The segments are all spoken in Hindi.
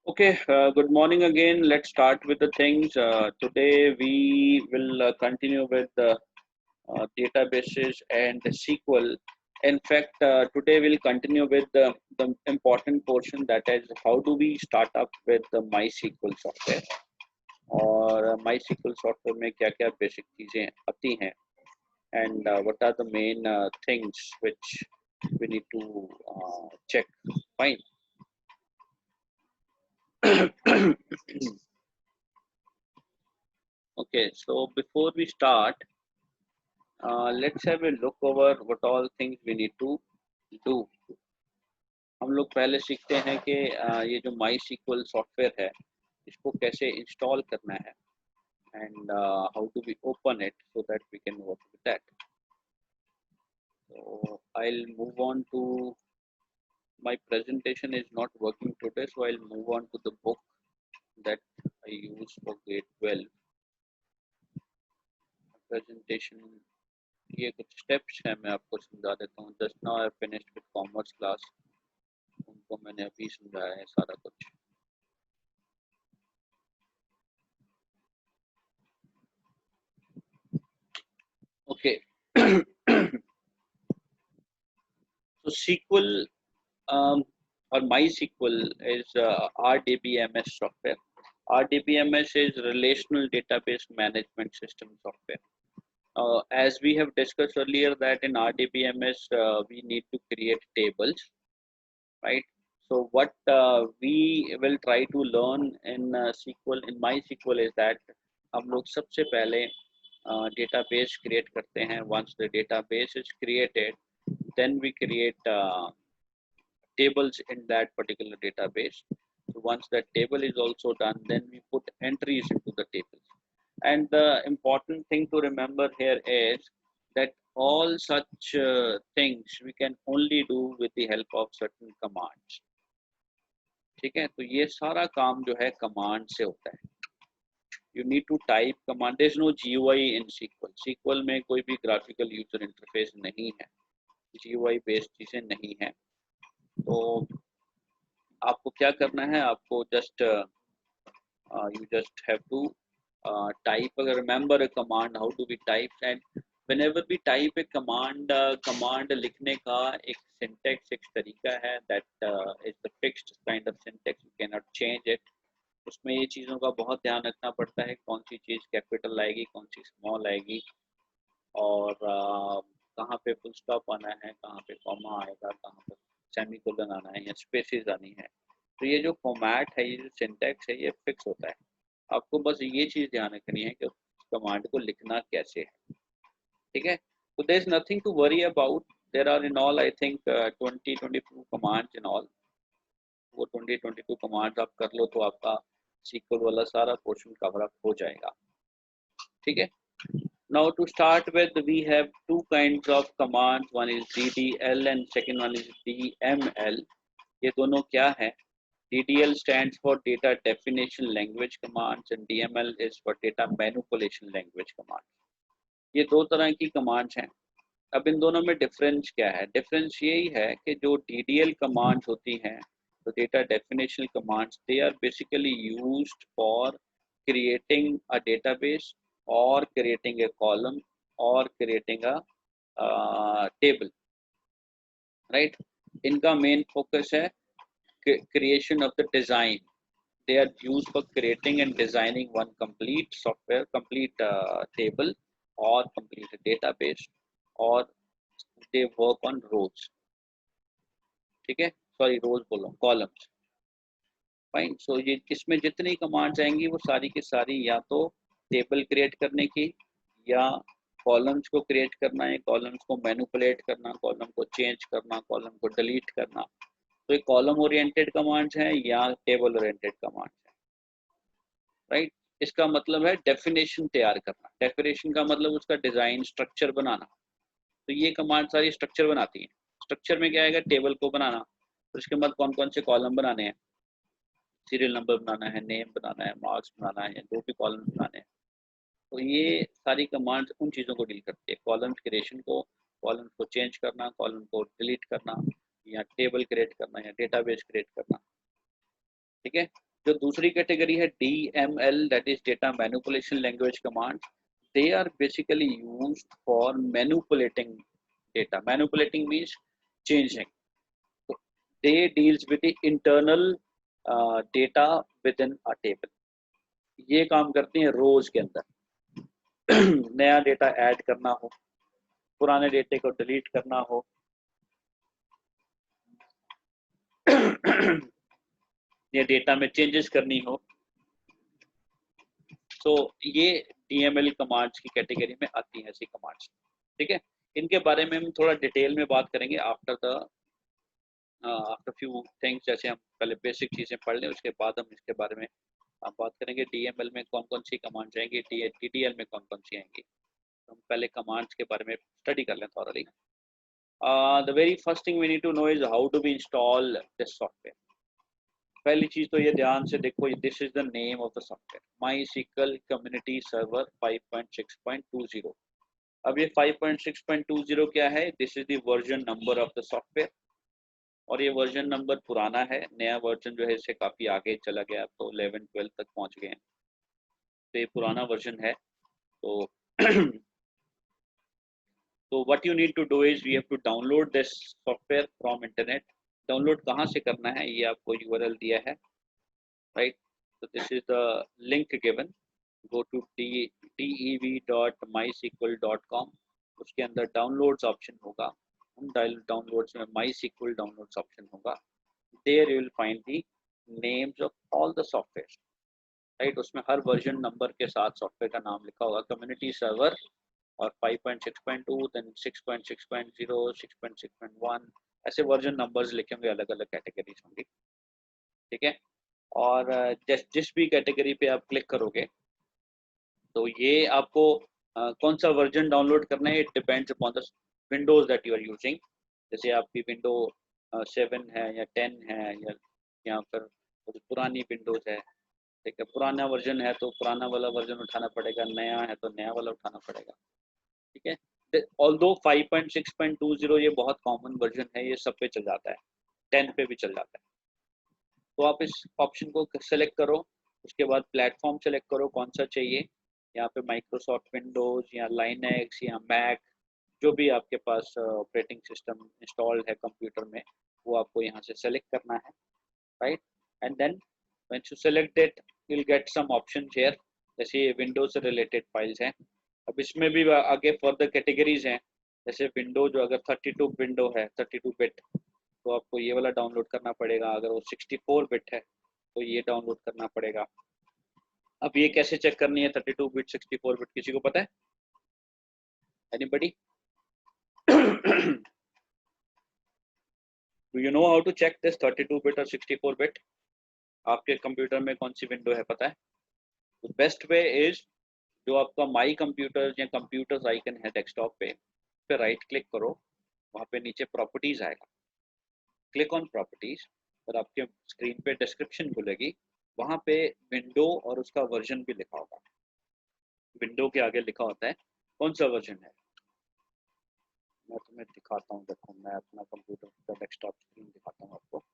Okay, good morning again. Let's start with the things. Today we will continue with the databases and the SQL. In fact, today we'll continue with the important portion, that is how do we start up with the MySQL software और MySQL software में क्या-क्या basic चीजें आती हैं and what are the main things which we need to check. Fine. Okay, so before we start, let's have a look over what all things we need to do. हम लोग पहले सीखते हैं कि ये जो MySQL सॉफ्टवेयर है इसको कैसे इंस्टॉल करना है and how do we open it so that we can work with that. So I'll move on to my presentation is not working today, so I'll move on to the book that I use for grade 12 presentation. ये कुछ स्टेप्स हैं, मैं आपको समझा देता हूँ. Just now I finished with commerce class, उनको मैंने अभी समझाया है सारा कुछ. Okay. So SQL or MySQL is RDBMS software. RDBMS is Relational Database Management System software. As we have discussed earlier that in RDBMS we need to create tables, right? So what we will try to learn in SQL, in MySQL is that हम लोग सबसे पहले database create करते हैं. Once the database is created, then we create tables in that particular database. So once that table is also done, then we put entries into the tables. And the important thing to remember here is that all such things we can only do with the help of certain commands. ठीक है, तो ये सारा काम जो है कमांड से होता है. You need to type command. There is no GUI in SQL. SQL में कोई भी graphical user interface नहीं है, GUI based चीजें नहीं है. तो आपको क्या करना है, आपको just you just have to type. Remember a command, how do we type, and whenever we type a command, command लिखने का एक syntax, एक तरीका है, that is the fixed kind of syntax, you cannot change it. उसमें ये चीज़ों का बहुत ध्यान रखना पड़ता है, कौन सी चीज़ कैपिटल आएगी, कौन सी स्मॉल आएगी, और कहाँ पे फुल स्टॉप आना है, कहाँ पे कॉमा आएगा, कहाँ पे सेमीकोलन आना है या स्पेसेस आनी है. तो ये जो फॉर्मेट है, ये जो सिंटैक्स है, ये फिक्स होता है. आपको बस ये चीज़ ध्यान रखनी है कि कमांड को लिखना कैसे है. ठीक है, तो there is nothing to worry about. There are in all I think 20-22 commands in all. वो 20-22 कमांड्स आप कर लो तो आपका SQL वाला सारा पोर्शन कवर अप हो जाएगा. ठीक है. Now to start with, we have two kinds of commands. One is DDL and second one is DML. ये दोनों क्या है? DDL stands for Data Definition Language Commands and DML is for Data Manipulation Language Commands. ये दो तरह की commands हैं. अब इन दोनों में difference क्या है? Difference यही है कि जो DDL commands होती हैं, तो Data Definition Commands, they are basically used for creating a database or creating a column or creating a table, right? इनका main focus है creation of the design. They are used for creating and designing one complete software, complete table or complete database, or they work on rows. ठीक है, सॉरी रोज बोल रहा हूँ, columns. फाइन. सो ये इसमें जितनी कमांड्स आएंगी वो सारी की सारी या तो टेबल क्रिएट करने की, या कॉलम्स को क्रिएट करना है, कॉलम्स को मैनिपुलेट करना, कॉलम को चेंज करना, कॉलम को डिलीट करना. तो ये कॉलम ओरिएंटेड कमांड्स हैं या टेबल ओरिएंटेड कमांड्स हैं, राइट. इसका मतलब है डेफिनेशन तैयार करना. डेफिनेशन का मतलब उसका डिजाइन, स्ट्रक्चर बनाना. तो ये कमांड सारी स्ट्रक्चर बनाती हैं. स्ट्रक्चर में क्या आएगा? टेबल को बनाना. तो उसके बाद कौन कौन से कॉलम बनाने हैं, सीरियल नंबर बनाना है, नेम बनाना है, मार्क्स बनाना है, जो भी कॉलम बनाने हैं. तो ये सारी कमांड्स उन चीज़ों को डील करती है. कॉलम क्रिएशन को, कॉलम को चेंज करना, कॉलम को डिलीट करना, या टेबल क्रिएट करना, या डेटाबेस क्रिएट करना. ठीक है. जो दूसरी कैटेगरी है DML, that is data manipulation language command, they are basically used for manipulating data. Manipulating means changing. They deals with the internal data within a table. ये काम करती हैं रोज के अंदर. नया डेटा ऐड करना हो, पुराने डेटे को डिलीट करना हो, या डेटा में चेंजेस करनी हो, तो ये DML कमांड्स की कैटेगरी में आती हैं ऐसी कमांड्स. ठीक है, इनके बारे में हम थोड़ा डिटेल में बात करेंगे आफ्टर फ्यू थिंग्स. जैसे हम पहले बेसिक चीज़ें पढ़ लें, उसके बाद हम इसके बारे में हम बात करेंगे. DML में कौन कौन सी कमांड्स आएंगी, DDL में कौन कौन सी आएंगी. तो हम पहले कमांड्स के बारे में स्टडी कर लें थोड़ा. The very first thing we need to know is how do we install this software. पहली चीज तो ये ध्यान से देखो, this is the name of the software, MySQL community server 5.6.20. अब ये 5.6.20 क्या है? This is the version number of the software. और ये वर्जन नंबर पुराना है. नया वर्जन जो है इससे काफी आगे चला गया, तो 11-12 तक पहुंच गए हैं. तो ये पुराना वर्जन है. तो तो what you need to do is we have to download this software from internet. Download कहाँ से करना है ये आपको URL दिया है, right. so this is the link given. go to dev.mysql.com. उसके अंदर डाउनलोड्स ऑप्शन होगा. उन डाउनलोड्स में MySQL डाउनलोड्स ऑप्शन होगा. there you will find the names of all the software, right. उसमें हर वर्जन नंबर के साथ सॉफ्टवेयर का नाम लिखा होगा. कम्युनिटी सर्वर और 5.6.2, देन 6.6.0, 6.6.1, ऐसे वर्जन नंबर्स लिखे होंगे, अलग अलग कैटेगरीज होंगी. ठीक है. और जिस भी कैटेगरी पे आप क्लिक करोगे तो ये आपको कौन सा वर्जन डाउनलोड करना है, it depends upon the Windows that you are using. जैसे आपकी विंडो 7 है या 10 है, या फिर पुरानी विंडोज है. ठीक है, पुराना वर्जन है तो पुराना वाला वर्जन उठाना पड़ेगा, नया है तो नया वाला उठाना पड़ेगा. ठीक है. ऑल्दो 5.6.20 ये बहुत कॉमन वर्जन है, ये सब पे चल जाता है, 10 पे भी चल जाता है. तो आप इस ऑप्शन को सेलेक्ट करो. उसके बाद प्लेटफॉर्म सेलेक्ट करो कौन सा चाहिए. यहाँ पे माइक्रोसॉफ्ट विंडोज या लाइनक्स या मैक, जो भी आपके पास ऑपरेटिंग सिस्टम इंस्टॉल्ड है कंप्यूटर में, वो आपको यहाँ से सेलेक्ट करना है, right. And then when you select it you will get some options here. जैसे ये विंडोज से रिलेटेड फाइल्स हैं. अब इसमें भी आगे फर्दर कैटेगरीज हैं. जैसे विंडो जो अगर 32 विंडो है, 32 बिट, तो आपको ये वाला डाउनलोड करना पड़ेगा. अगर वो 64 बिट है तो ये डाउनलोड करना पड़ेगा. अब ये कैसे चेक करनी है 32 बिट 64 बिट, किसी को पता है? Anybody? Do you know how to check this 32 bit और 64 बिट? आपके कंप्यूटर में कौन सी विंडो है पता है? द बेस्ट वे इज, जो आपका माई कंप्यूटर या कंप्यूटर्स आइकन है डेस्कटॉप पे राइट क्लिक करो. वहाँ पे नीचे प्रॉपर्टीज आएगा. क्लिक ऑन प्रॉपर्टीज और आपके स्क्रीन पे डिस्क्रिप्शन खुलेगी. वहाँ पे विंडो और उसका वर्जन भी लिखा होगा. विंडो के आगे लिखा होता है कौन सा वर्जन है. मैं तुम्हें दिखाता हूँ, देखो मैं अपना कंप्यूटर का डेस्कटॉप स्क्रीन दिखाता हूँ आपको.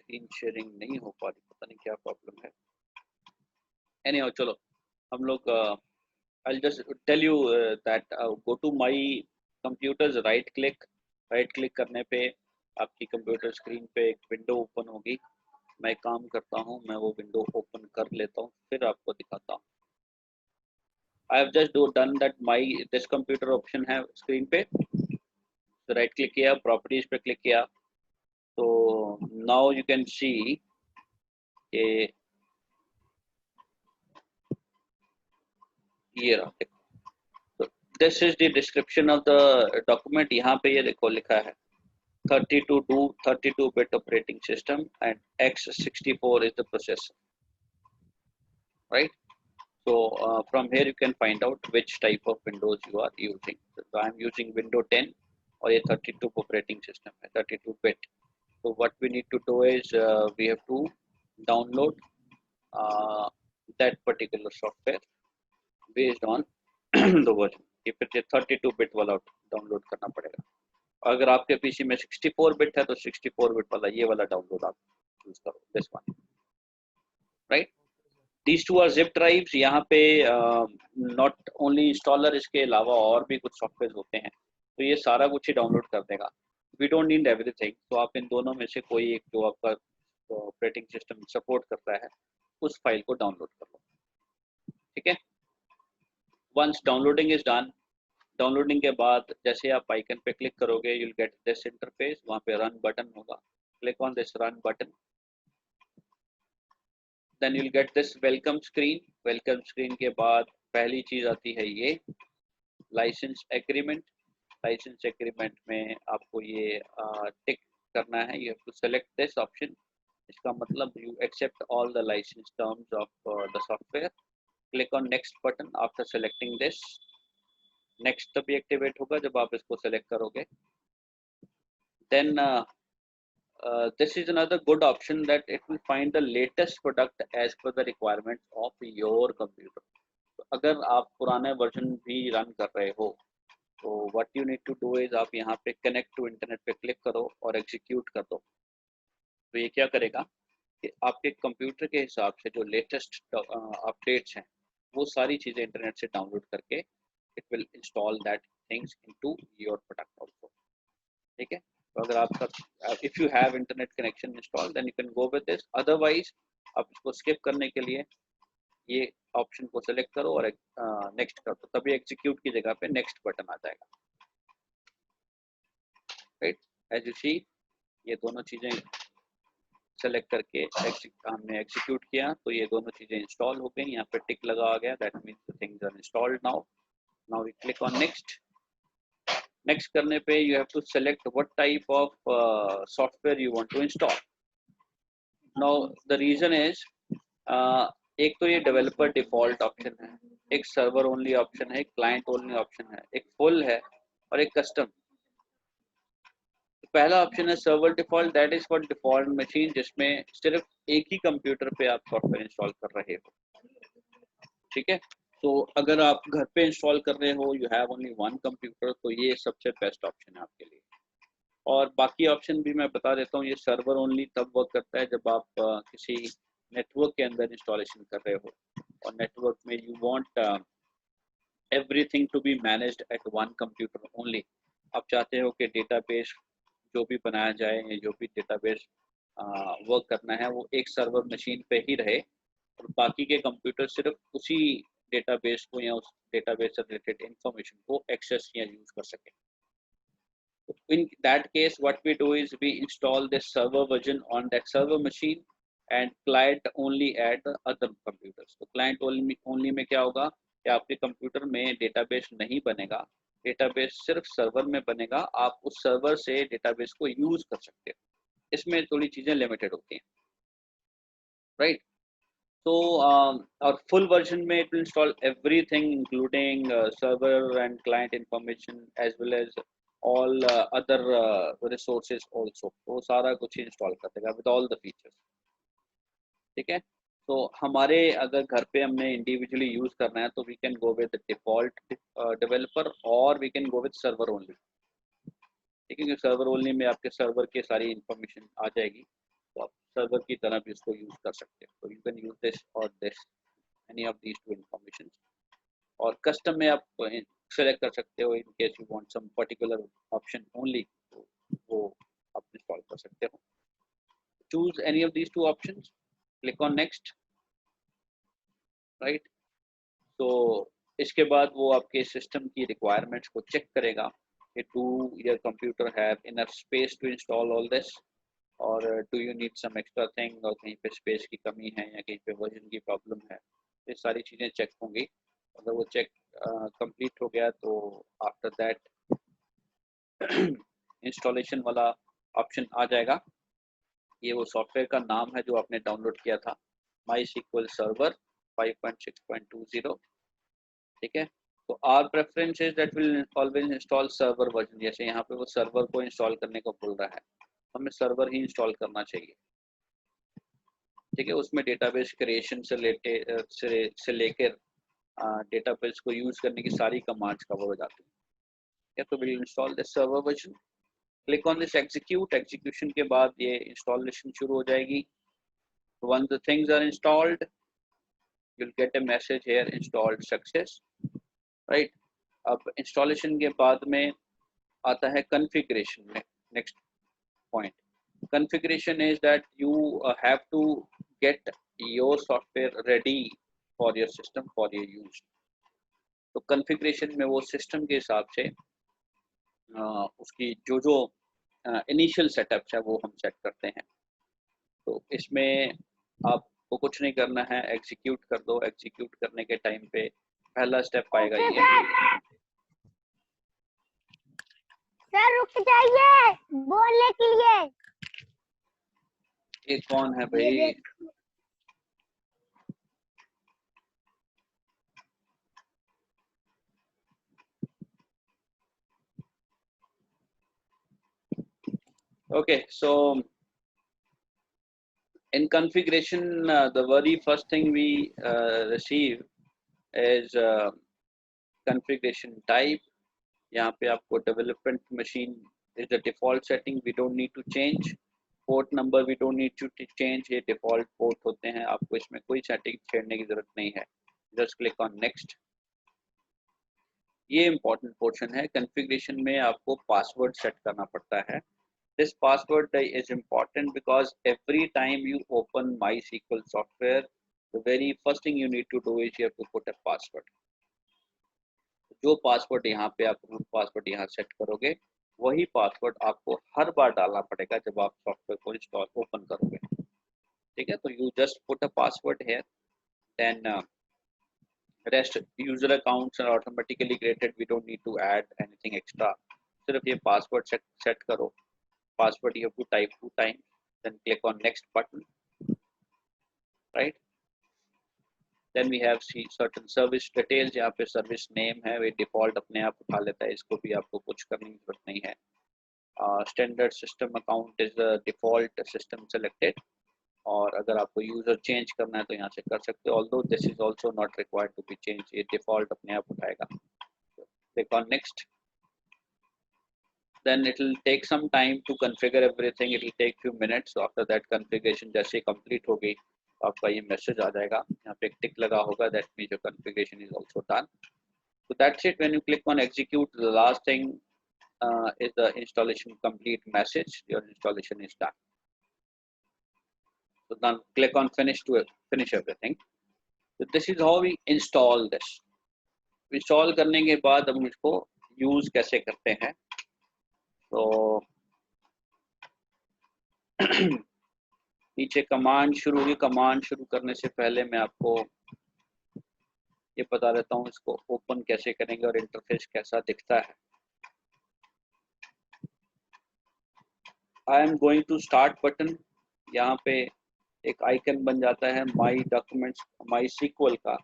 स्क्रीन शेयरिंग नहीं हो पा रही, पता नहीं क्या प्रॉब्लम है. एनीहाउ चलो हम लोग I'll just tell you that go to my computers, right click करने पे आपकी कंप्यूटर स्क्रीन पे एक विंडो ओपन होगी. मैं एक काम करता हूँ, मैं वो विंडो ओपन कर लेता हूँ, फिर आपको दिखाता हूँ। I have just done that, my this computer option है स्क्रीन पे, तो राइट क्लिक किया, प्रॉपर्टीज पे क्लिक किया, तो नाउ यू कैन सी कि ये रहा। तो this is the description of the document. यहाँ पे ये देखो लिखा है 32 bit operating system and x64 is the processor, right? So from here you can find out which type of Windows you are using. So I am using Windows 10 और ये 32 operating system है, 32 bit. So what we need to do is we have to download that particular software based on the version. ये फिर 32 bit वाला डाउनलोड करना पड़ेगा। अगर आपके पीसी में 64 बिट है तो 64 बिट वाला ये वाला डाउनलोड आप यूज करो, this one, right. These two are zip drives। यहाँ पे नॉट ओनली इंस्टॉलर, इसके अलावा और भी कुछ सॉफ्टवेयर होते हैं, तो ये सारा कुछ ही डाउनलोड कर देगा। वी डोंट नीड एवरीथिंग, तो आप इन दोनों में से कोई एक जो आपका ऑपरेटिंग सिस्टम सपोर्ट करता है उस फाइल को डाउनलोड कर लो, ठीक है। Once downloading is done, downloading के बाद जैसे आप आइकन पे क्लिक करोगे you will get this interface, वहाँ पे रन बटन होगा, click on this run button, then you will get this welcome screen. Welcome screen के बाद पहली चीज आती है ये लाइसेंस एग्रीमेंट। लाइसेंस एग्रीमेंट में आपको ये टिक करना है, you have to select this option. इसका मतलब you accept all the license terms of the software. Click on next button after selecting this. Next तभी एक्टिवेट होगा जब आप इसको सेलेक्ट करोगे। Then this is another good option that it will find the latest product as per the requirements of your computer। तो अगर आप पुराने वर्जन भी रन कर रहे हो तो what you need to do is आप यहाँ पे connect to internet पे क्लिक करो और execute कर दो। तो ये क्या करेगा कि आपके कंप्यूटर के हिसाब से जो लेटेस्ट अपडेट्स हैं वो सारी चीज़ें इंटरनेट से डाउनलोड करके it will install that things into your product also, ठीक है। तो अगर आपका if you have internet connection install then you can go with this, otherwise आप इसको स्किप करने के लिए ये ऑप्शन को सेलेक्ट करो और नेक्स्ट कर दो, तभी एग्जीक्यूट की जगह पे नेक्स्ट बटन आ जाएगा, राइट। एज यू सी ये दोनों चीजें सेलेक्ट करके हमने एग्जीक्यूट किया तो ये दोनों चीजें इंस्टॉल हो गई, यहाँ पे टिक लगा आ गया, that means the things are installed now. Now we click on next. Next करने पे you have to select what type of software you want to install. Now the reason is एक तो ये डेवलपर डिफॉल्ट ऑप्शन है, एक सर्वर ओनली ऑप्शन है, एक क्लाइंट ओनली ऑप्शन है, एक फुल है और एक कस्टम। पहला ऑप्शन है server default, that is for default machine जिसमें सिर्फ एक ही कंप्यूटर पे आप सॉफ्टवेयर इंस्टॉल कर रहे हो, ठीक है। तो अगर आप घर पे इंस्टॉल कर रहे हो, you have only one computer, तो ये सबसे बेस्ट ऑप्शन है आपके लिए। और बाकी ऑप्शन भी मैं बता देता हूँ। ये सर्वर ओनली तब वर्क करता है जब आप किसी नेटवर्क के अंदर इंस्टॉलेशन कर रहे हो और नेटवर्क में you want everything to be managed at one computer only. आप चाहते हो कि डेटाबेस जो भी बनाया जाए, जो भी डेटाबेस वर्क करना है वो एक सर्वर मशीन पे ही रहे और बाकी के कंप्यूटर सिर्फ उसी डेटाबेस को या उस डेटाबेस से रिलेटेड इंफॉर्मेशन को एक्सेस या यूज कर सके। In that case, what we do is we install this server version on that server machine and client only at the other computers। तो client only में क्या होगा कि आपके कंप्यूटर में डेटाबेस नहीं बनेगा, डेटाबेस सिर्फ सर्वर में बनेगा, आप उस सर्वर से डेटाबेस को यूज कर सकते हो। इसमें थोड़ी चीजें लिमिटेड होती हैं, right. So our full version may it will install everything including server and client information as well as all other resources also। वो सारा कुछ इंस्टॉल कर देगा with all the features, ठीक है। तो हमारे अगर घर पे हमने इंडिविजुअली यूज करना है तो we can go with default developer और we can go with server only, ठीक है। सर्वर ओनली में आपके सर्वर की सारी इंफॉर्मेशन आ जाएगी, तो आप सर्वर की तरह भी उसको यूज कर सकते हो। तो यू कैन यूज दिस और this any of these two information। और कस्टम में आप सेलेक्ट कर सकते हो in case you want some particular option only, तो वो आप इंस्टॉल कर सकते हो। choose any of these two options, click on next, right? तो इसके बाद वो आपके सिस्टम की रिक्वायरमेंट्स को चेक करेगा कि do your computer have enough space to install all this, और do you need some extra thing, और कहीं पे स्पेस की कमी है या कहीं पे वर्जन की प्रॉब्लम है। ये सारी चीज़ें चेक होंगी। अगर वो चेक कंप्लीट हो गया तो आफ्टर दैट इंस्टॉलेशन वाला ऑप्शन आ जाएगा। ये वो सॉफ्टवेयर का नाम है जो आपने डाउनलोड किया था, MySQL सर्वर 5.6.20, ठीक है। तो our preference is that will always install server version, जैसे यहाँ पे वो सर्वर को इंस्टॉल करने को बोल रहा है, हमें सर्वर ही इंस्टॉल करना चाहिए, ठीक है। उसमें डेटाबेस क्रिएशन से लेकर डेटाबेस को यूज करने की सारी कमांड्स कवर हो जाती है। तो will install the server version, click on this execute, execution के बाद ये इंस्टॉलेशन शुरू हो जाएगी। Once the things are installed, you'll get a message here, installed success, right? अब इंस्टॉलेशन के बाद में आता है कॉन्फ़िगरेशन में। Next point, configuration is that you have to get your software ready for your system for your use. तो कॉन्फ़िगरेशन में वो सिस्टम के हिसाब से उसकी जो इनिशियल सेटअप्स है वो हम सेट करते हैं। तो इसमें आपको कुछ नहीं करना है, एग्जीक्यूट कर दो। एग्जीक्यूट करने के टाइम पे पहला स्टेप आएगा ये। सर रुक जाइए बोलने के लिए। ये कौन है भाई? Okay, so in configuration, the very first thing we receive is configuration type. यहाँ पे आपको development machine is the default setting, we don't need to change. Port number we don't need to change, ये default port होते हैं, आपको इसमें कोई setting छेड़ने की जरूरत नहीं है। Just click on next. ये important portion है, configuration में आपको password set करना पड़ता है। This password is important because every time you open MySQL software, the very first thing you need to do is you have to put a password. जो पासवर्ड यहाँ पे आप रूट पासवर्ड यहाँ सेट करोगे, वही पासवर्ड आपको हर बार डालना पड़ेगा जब आप सॉफ्टवेयर को इंस्टॉल ओपन करोगे, ठीक है। तो you just put a password here, then rest user accounts are automatically created, we don't need to add anything extra. सिर्फ ये पासवर्ड सेट करो। Password you have to type 2 times, then click on next button, right? Then we have see certain service details, यहाँ पे service name है, वे default अपने आप उठा लेता है, इसको भी आपको कुछ करने की जरूरत नहीं है। Standard system account is the default system selected, और अगर आपको यूजर चेंज करना है तो यहाँ से कर सकते हो, although this is also not required to be changed, ये default अपने आप उठाएगा। Click on next. Then it will take some time to configure everything, it will take few minutes. So after that configuration जैसे complete हो गई आपका ये मैसेज आ जाएगा, यहाँ पे एक टिक लगा होगा, that means your configuration is also done. So that's it. When you click on execute, the last thing is the installation complete message, your installation is done. So now click on finish to finish everything. So this is how we install this. Install करने के बाद हम इसको यूज कैसे करते हैं, तो नीचे कमांड शुरू होगी। कमांड शुरू करने से पहले मैं आपको ये बता देता हूँ इसको ओपन कैसे करेंगे और इंटरफेस कैसा दिखता है। I am going to start button, यहाँ पे एक आइकन बन जाता है माई डॉक्यूमेंट्स MySQL का,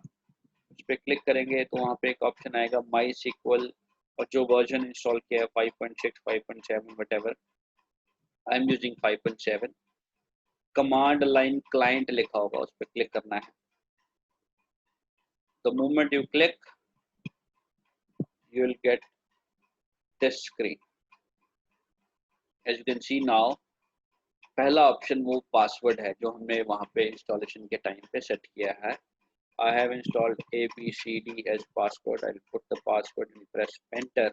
उस पर क्लिक करेंगे तो वहाँ पे एक ऑप्शन आएगा MySQL, और जो वर्जन इंस्टॉल किया है 5.6 5.7 whatever, I am using 5.7। Command line client लिखा होगा, उस पर क्लिक करना है। The moment you click, you will get this screen. As you can see now, पहला ऑप्शन वो पासवर्ड है जो हमने वहाँ पे इंस्टॉलेशन के टाइम पे सेट किया है। I have installed ABCD as password. I'll put the password and press enter.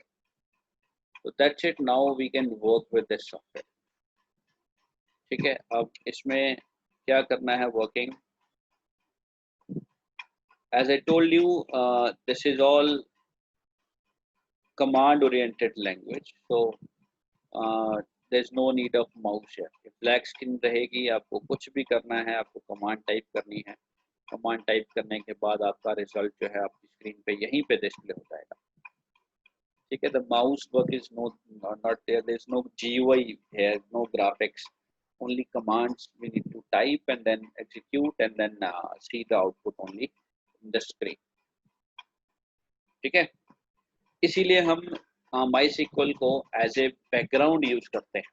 So that's it. Now we can work with this software. ठीक है, अब इसमें क्या करना है working. As I told you, this is all command oriented language, so there's no need of mouse here. if black screen रहेगी, आपको कुछ भी करना है, आपको कमांड टाइप करनी है. कमांड टाइप करने के बाद आपका रिजल्ट जो है आपकी स्क्रीन पे यहीं पे डिस्प्ले हो जाएगा. ठीक है, the mouse work is not there. There's no GUI here, no graphics, only commands we need to type and then execute and then see the output only in the screen. ठीक है, इसीलिए हम MySQL को एज ए बैकग्राउंड यूज करते हैं.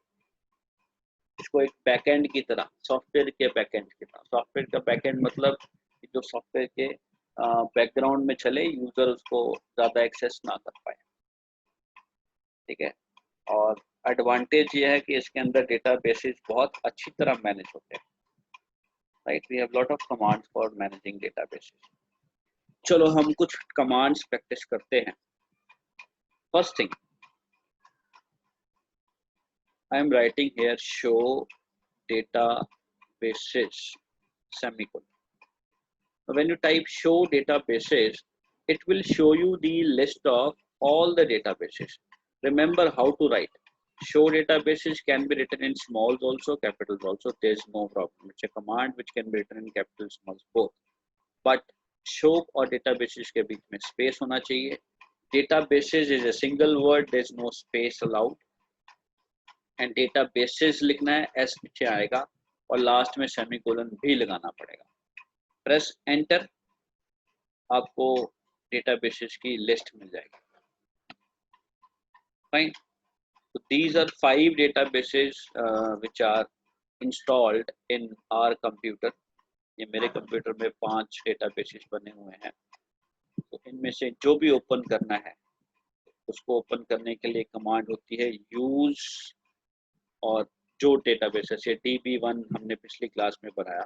इसको एक बैकएंड की तरह, सॉफ्टवेयर के बैकएंड की तरह. सॉफ्टवेयर का बैकएंड मतलब जो सॉफ्टवेयर के बैकग्राउंड में चले, यूजर उसको ज़्यादा एक्सेस ना कर पाए. ठीक है, और एडवांटेज ये है कि इसके अंदर डेटाबेसेस बहुत अच्छी तरह मैनेज होते हैं. Right, we have lot of commands for managing databases. चलो हम कुछ कमांड्स प्रैक्टिस करते हैं. First thing, I am writing here show databases semicolon. When you type show databases, it will show you the list of all the databases. Remember how to write. Show databases can be written in smalls also, capitals also. There's no problem. It's a command which can be written in capitals, smalls, both. But show और databases के बीच में space होना चाहिए. Databases is a single word. There's no space allowed. And databases लिखना है, एस पीछे आएगा और लास्ट में सेमीकोलन भी लगाना पड़ेगा. प्रेस एंटर, आपको डेटाबेसेस की लिस्ट मिल जाएगी. Fine. So these are 5 databases which are installed in our computer. ये मेरे कंप्यूटर में 5 डेटाबेसेस बने हुए हैं. तो इनमें से जो भी ओपन करना है उसको ओपन करने के लिए कमांड होती है यूज, और जो डेटाबेसेस ये DB1 हमने पिछली क्लास में पढ़ाया.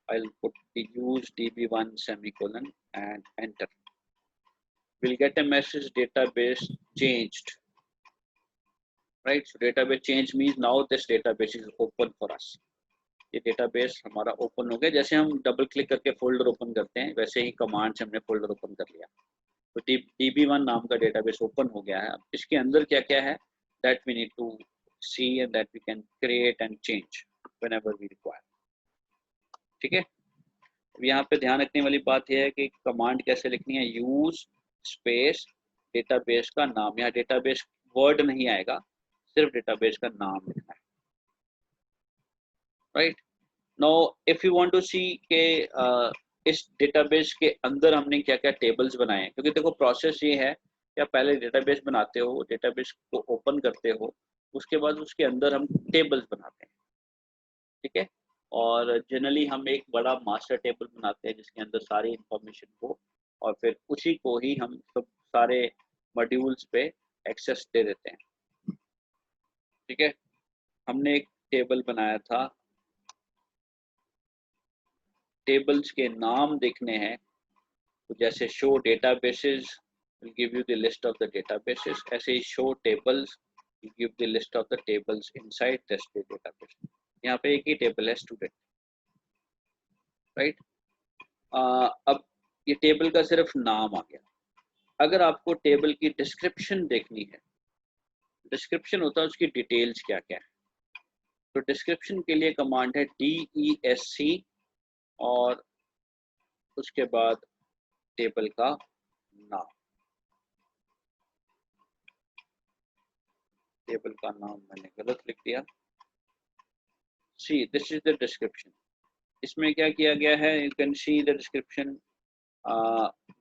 I'll put the use DB1 semicolon and enter. We'll get a message database changed. Right, so database change means now this database is open for us. ये डेटाबेस हमारा ओपन हो गया. जैसे हम डबल क्लिक करके फोल्डर ओपन करते हैं, वैसे ही कमांड से हमने फोल्डर ओपन कर लिया. तो DB1 नाम का डेटाबेस ओपन हो गया है. अब इसके अंदर क्या क्या है, that we need to see and that we can create and change whenever we require. ठीक है, यहाँ पे ध्यान रखने वाली बात यह है कि कमांड कैसे लिखनी है. यूज स्पेस डेटाबेस का नाम. यहाँ डेटाबेस वर्ड नहीं आएगा, सिर्फ डेटाबेस का नाम लिखना है. Right, now if you want to see के इस डेटाबेस के अंदर हमने क्या क्या टेबल्स बनाए हैं, क्योंकि देखो प्रोसेस ये है कि आप पहले डेटाबेस बनाते हो, डेटाबेस को ओपन करते हो, उसके बाद उसके अंदर हम टेबल्स बनाते हैं. ठीक है, और जनरली हम एक बड़ा मास्टर टेबल बनाते हैं जिसके अंदर सारी इंफॉर्मेशन को, और फिर उसी को ही हम सब सारे मॉड्यूल्स पे एक्सेस दे देते हैं. ठीक है, हमने एक टेबल बनाया था, टेबल्स के नाम देखने हैं, तो जैसे show databases will give you the list of the databases. ऐसे ही show tables will give the list of the tables inside this database. यहाँ पे एक ही टेबल है स्टूडेंट. राइट, अब ये टेबल का सिर्फ नाम आ गया. अगर आपको टेबल की डिस्क्रिप्शन देखनी है, डिस्क्रिप्शन होता है उसकी डिटेल्स क्या क्या है, तो डिस्क्रिप्शन के लिए कमांड है DESC और उसके बाद टेबल का नाम. टेबल का नाम मैंने गलत लिख दिया. See this is the description. इसमें क्या किया गया है, you can see the description.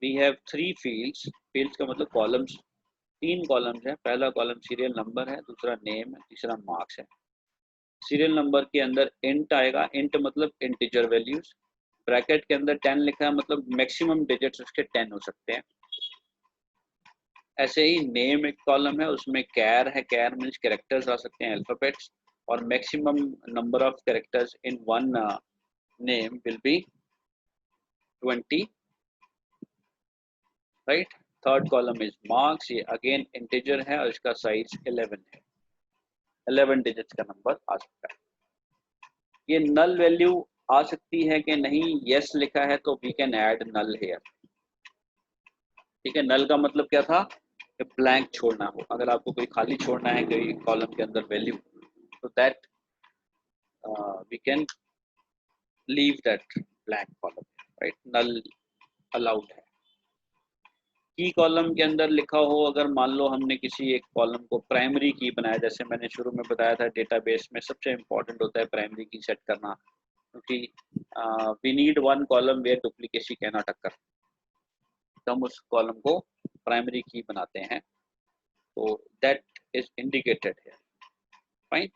We have 3 fields. Fields का मतलब कॉलम्स. 3 कॉलम्स है. पहला कॉलम सीरियल नंबर है, दूसरा नेम है, तीसरा मार्क्स है. सीरियल नंबर के अंदर इंट आएगा. इंट मतलब इंटीजर वैल्यूज. ब्रैकेट के अंदर 10 लिखा है, मतलब मैक्सिमम डिजिट्स उसके 10 हो सकते हैं. ऐसे ही नेम एक कॉलम है, उसमें कैर है. कैर मीन्स कैरेक्टर्स आ सकते हैं, अल्फाबेट्स, और maximum number of characters in one name will be 20. Right, third column is marks. ये अगेन इंटीजर है और इसका साइज 11 है. 11 डिजिट्स का नंबर आ सकता है. ये नल वैल्यू आ सकती है कि नहीं, यस लिखा है तो we can add null here. ठीक है, नल का मतलब क्या था कि ब्लैंक छोड़ना हो, अगर आपको कोई खाली छोड़ना है कोई कॉलम के अंदर वैल्यू, तो that we can leave that blank column, right, null allowed है। की कॉलम के अंदर लिखा हो, अगर मान लो हमने किसी एक कॉलम को प्राइमरी की बनाया, जैसे मैंने शुरू में बताया था डेटाबेस में सबसे इम्पोर्टेंट होता है प्राइमरी की सेट करना, क्योंकि we need one column where duplicacy can not occur, तो हम उस कॉलम को प्राइमरी की बनाते हैं, तो दैट इज इंडिकेटेड है। फाइन,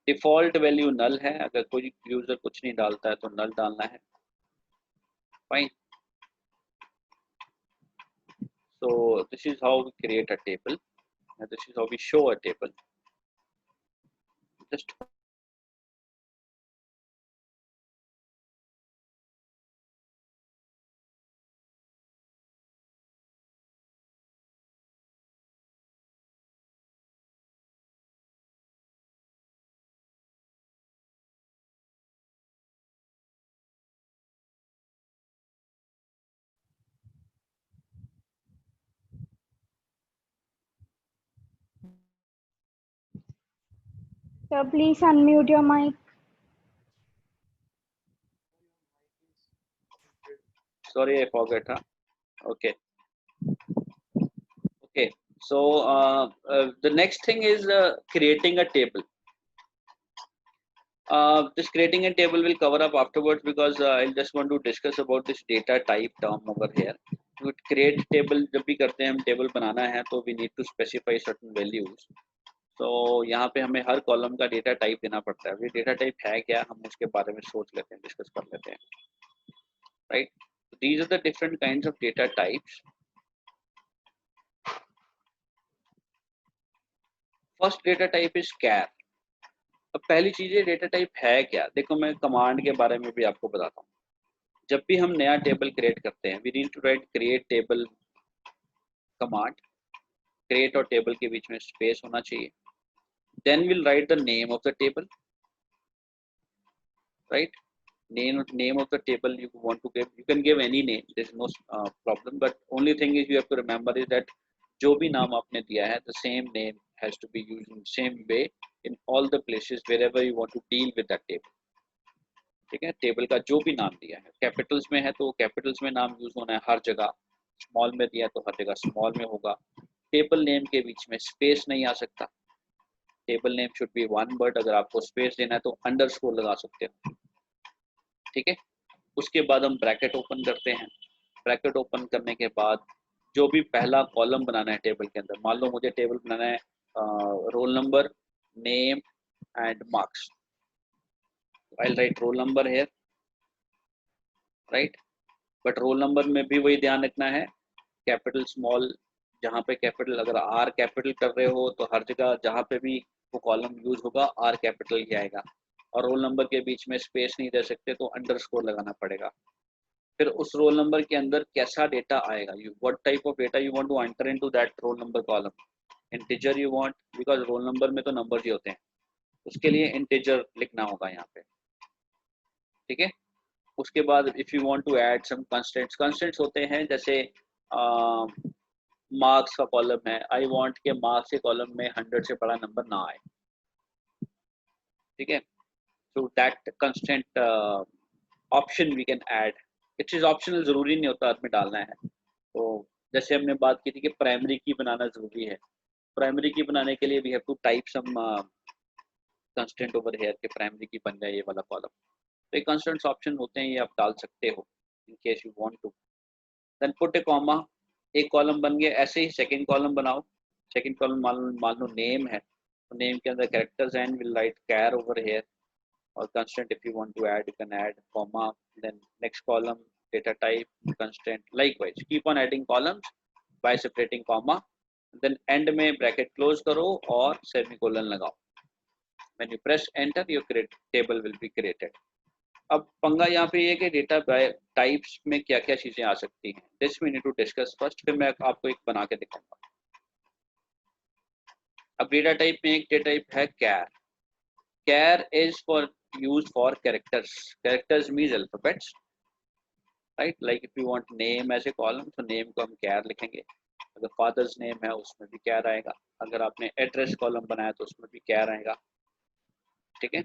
डिफॉल्ट वैल्यू नल है, अगर कोई यूजर कुछ नहीं डालता है तो नल डालना है। Fine, so this is how we create a table and this is how we show a table. Just So please unmute your mic. sorry, I forgot. Okay, okay, so the next thing is creating a table. This creating a table will cover up afterwards, because I just want to discuss about this data type term over here. To create table, जब भी करते हैं हम टेबल बनाना है तो we need to specify certain values. तो यहाँ पे हमें हर कॉलम का डेटा टाइप देना पड़ता है। ये डेटा टाइप है क्या, हम उसके बारे में सोच लेते हैं, डिस्कस कर लेते हैं, right. These are the different kinds of data types. First data type is char. अब पहली चीज है डेटा टाइप है क्या, देखो मैं कमांड के बारे में भी आपको बताता हूँ। जब भी हम नया टेबल क्रिएट करते हैं, we need to write create table command. Create और टेबल के बीच में स्पेस होना चाहिए। Then will write the name of the table, right. name of the table you want to give, you can give any name, there is no problem, but only thing is you have to remember is that जो भी नाम आपने दिया है, the same name has to be used in same way in all the places wherever you want to deal with that table। ठीक है, टेबल का जो भी नाम दिया है, कैपिटल्स में है तो कैपिटल्स में नाम यूज होना है हर जगह, स्मॉल में दिया है तो हर जगह स्मॉल में होगा। टेबल नेम के बीच में स्पेस नहीं आ सकता। Table name should be one word, अगर आपको स्पेस देना है तो अंडरस्कोर लगा सकते हो। ठीक है, उसके बाद हम ब्रैकेट ओपन करते हैं। ब्रैकेट ओपन करने के बाद जो भी पहला कॉलम बनाना है टेबल के अंदर, मान लो मुझे टेबल बनाना है roll number, name and marks, I right roll number here, right. But role number में भी वही ध्यान रखना है, कैपिटल स्मॉल, जहाँ पे कैपिटल, अगर आर कैपिटल कर रहे हो तो हर जगह जहाँ पे भी वो कॉलम यूज होगा आर कैपिटल ही आएगा। और रोल नंबर के बीच में स्पेस नहीं दे सकते तो अंडरस्कोर लगाना पड़ेगा। फिर उस रोल नंबर के अंदर कैसा डेटा आएगा, you what type of data you want to enter into that roll number column. Integer you want, because roll number में तो नंबर्स ही होते हैं, उसके लिए इंटीजर लिखना होगा यहाँ पे। ठीक है, उसके बाद if you want to add some constants, constants होते हैं जैसे मार्क्स का कॉलम है, आई वांट के मार्क्स के कॉलम में 100 से बड़ा नंबर ना आए। ठीक है, so that constant option we can add, it is optional, जरूरी नहीं होता आदमी डालना है। तो जैसे हमने बात की थी कि प्राइमरी की बनाना जरूरी है, प्राइमरी की बनाने के लिए we have to type some constant over here के प्राइमरी की बन जाए ये वाला कॉलम। तो ये कंस्टेंट्स ऑप्शन होते हैं, ये आप डाल सकते हो in case you want to. Then put a comma, एक कॉलम बन गया, ऐसे ही सेकंड कॉलम बनाओ। सेकंड कॉलम मान लो नेम है, तो नेम के अंदर characters and will write char over here, or constant if you want to add you can add comma, then next column data type constant, likewise keep on adding columns by separating comma, then end में bracket close करो और semicolon लगाओ। when you press enter your table will be created। अब पंगा यहाँ पे ये कि डेटा टाइप्स में क्या क्या चीजें आ सकती हैं, this we need to discuss first, फिर मैं आपको एक बना के दिखाऊंगा। अब डेटा टाइप में एक डेटा टाइप है कैर। char is for used for characters. Characters means alphabets, right? Like if you want name as a column, तो name को हम char लिखेंगे. अगर फादर्स नेम है उसमें भी char आएगा. अगर आपने एड्रेस कॉलम बनाया तो उसमें भी char आएगा. ठीक है.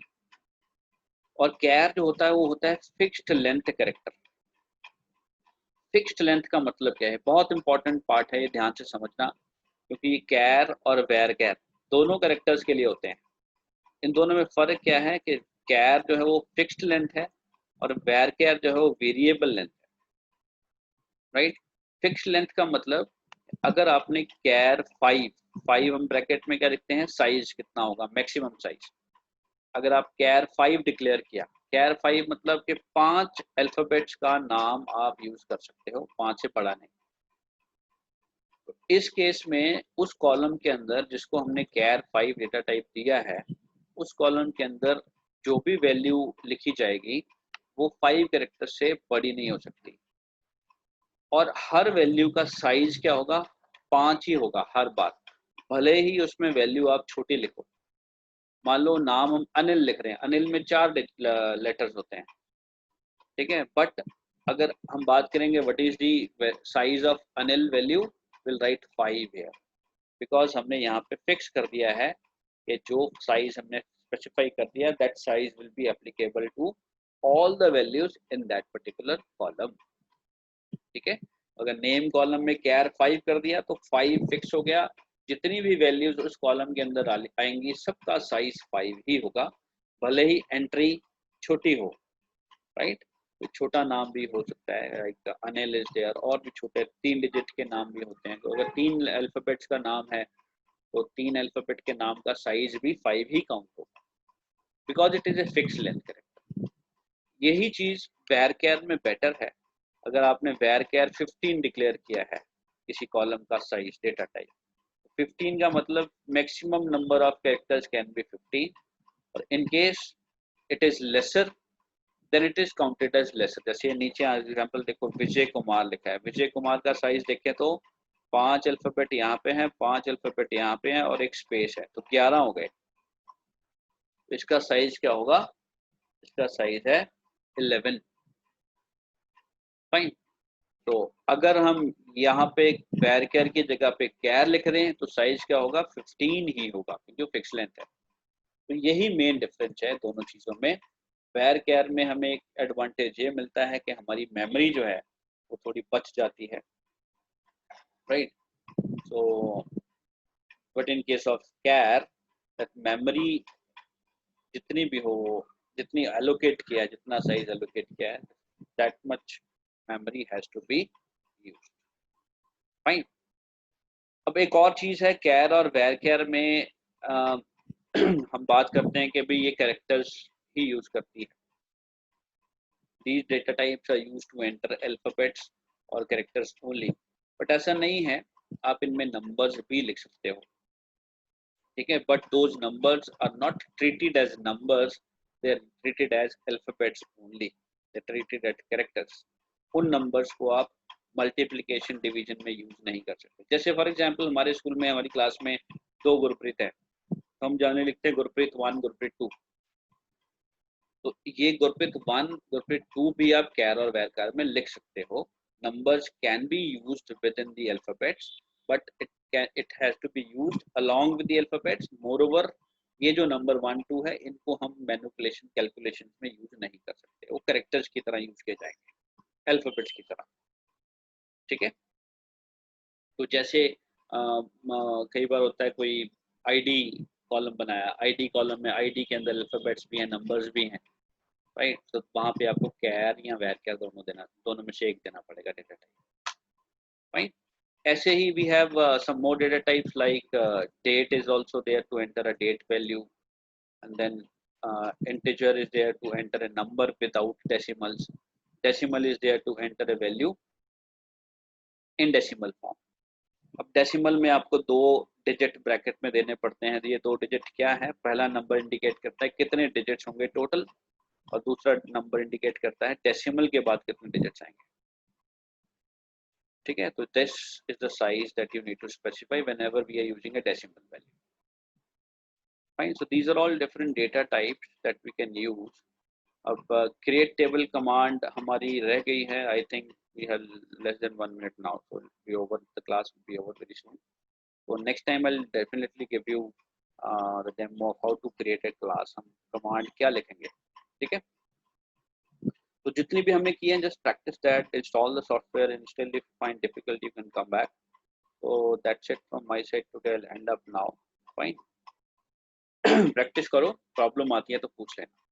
और char जो होता है वो होता है fixed length character. Fixed length का मतलब क्या है? बहुत इंपॉर्टेंट पार्ट है, ये ध्यान से समझना, क्योंकि कैर और वेर कैर दोनों कैरेक्टर्स के लिए होते हैं. इन दोनों में फर्क क्या है कि कैर जो है वो फिक्स्ड लेंथ है और वेर कैर जो है वो वेरिएबल लेंथ है. राइट. फिक्स्ड लेंथ का मतलब अगर आपने कैर 5 हम ब्रैकेट में क्या लिखते हैं, साइज कितना होगा, मैक्सिमम साइज. अगर आप कैर 5 डिक्लेयर किया, कैर 5 मतलब कि 5 अल्फाबेट्स का नाम आप यूज कर सकते हो, 5 से बड़ा नहीं. तो इस केस में उस कॉलम के अंदर जिसको हमने कैर 5 डेटा टाइप दिया है, उस कॉलम के अंदर जो भी वैल्यू लिखी जाएगी वो 5 कैरेक्टर से बड़ी नहीं हो सकती. और हर वैल्यू का साइज क्या होगा, 5 ही होगा हर बार, भले ही उसमें वैल्यू आप छोटी लिखो. मान लो नाम हम अनिल लिख रहे हैं, अनिल में 4 लेटर्स होते हैं. ठीक है. बट अगर हम बात करेंगे what is the size of Anil value, will write 5 here, because हमने यहाँ पे फिक्स कर दिया है कि जो साइज हमने स्पेसिफाई कर दिया, that size will be applicable to all the values in that particular column. ठीक है. अगर नेम कॉलम में कैर 5 कर दिया तो 5 फिक्स हो गया. जितनी भी वैल्यूज उस कॉलम के अंदर आएंगी सबका साइज 5 ही होगा, भले ही एंट्री छोटी हो. राइट. कोई छोटा नाम भी हो सकता है, लाइक अनिल इज देयर, और भी छोटे 3 डिजिट के नाम भी होते हैं. तो अगर 3 अल्फाबेट्स का नाम है तो 3 अल्फाबेट के नाम का साइज भी 5 ही काउंट होगा, because it is a fix length character. यही चीज varchar में बेटर है. अगर आपने varchar 15 डिक्लेयर किया है किसी कॉलम का साइज डेटा टाइप, 15 का मतलब maximum number of characters can be 15, और in case it is lesser then it is counted as lesser. जैसे नीचे एग्जांपल देखो, विजय कुमार लिखा है. विजय कुमार का साइज देखें तो 5 अल्फाबेट यहाँ पे हैं, 5 अल्फाबेट यहाँ पे हैं और एक स्पेस है, तो 11 हो गए. इसका साइज क्या होगा, इसका साइज है 11. फाइन. तो अगर हम यहाँ पे varchar की जगह पे कैर लिख रहे हैं तो साइज क्या होगा, 15 ही होगा, क्योंकि फिक्स लेंथ है. तो यही मेन डिफरेंस है दोनों चीजों में. varchar में हमें एक एडवांटेज ये मिलता है कि हमारी मेमोरी जो है वो थोड़ी बच जाती है. Right. So but in case of char, that memory जितनी भी हो, जितनी एलोकेट किया है, जितना साइज एलोकेट किया है, that much memory has to be used. Fine. अब एक और चीज है कैर और varchar में, हम बात करते हैं कि भाई ये कैरेक्टर्स ही यूज करती है. These data types are used to enter alphabets or characters only. But ऐसा नहीं है, आप इनमें नंबर्स भी लिख सकते हो. ठीक है. But those numbers are not treated as numbers, they are treated as alphabets only, they treated as characters. उन नंबर्स को आप मल्टीप्लिकेशन डिवीजन में यूज नहीं कर सकते. जैसे फॉर एग्जांपल हमारे स्कूल में, हमारी क्लास में 2 गुरप्रीत है, तो हम जाने लिखते हैं गुरप्रीत 1 गुरप्रीत 2. तो ये गुरप्रीत 1 गुरप्रीत 2 भी आप कैर और varchar में लिख सकते हो. numbers can be used within the alphabets, but it has to be used along with the alphabets. moreover, ये जो नंबर 1 2 है, इनको हम मैनिपुलेशन कैलकुलेशन में यूज नहीं कर सकते, वो कैरेक्टर्स की तरह यूज किए जाएंगे, अल्फाबेट्स की तरह. ठीक है. तो जैसे कई बार होता है कोई आईडी कॉलम बनाया, आईडी कॉलम में आईडी के अंदर अल्फाबेट्स भी हैं, नंबर्स भी हैं. राइट. तो वहाँ पे आपको कैर या varchar दोनों में से एक देना पड़ेगा डेटा टाइप. राइट. ऐसे ही we have some more data types like date is also there to enter a date value, and then integer is there to enter a number without decimals. Decimal is there to enter a value in decimal form. अब डेसिमल में आपको 2 डिजिट ब्रैकेट में देने पड़ते हैं. ये 2 डिजिट क्या है, पहला नंबर इंडिकेट करता है कितने डिजिट्स होंगे टोटल, और दूसरा नंबर इंडिकेट करता है डेसिमल के बाद कितने डिजिट्स आएंगे. ठीक है. तो this is the size that you need to specify whenever we are using a decimal value. Fine. So these are all different data types that we can use. अब create table command हमारी रह गई है. I think we have less than 1 minute now, so it'll be over. The class will be over very soon. So next time I'll definitely give you the demo of how to create a class. हम command क्या लिखेंगे, ठीक है? तो जितनी भी हमने की हैं, just practice that. Install the software, and still if you find difficult, you can come back. So that's it from my side today. I'll end up now. Fine. Practice करो, प्रॉब्लम आती है तो पूछ लेना.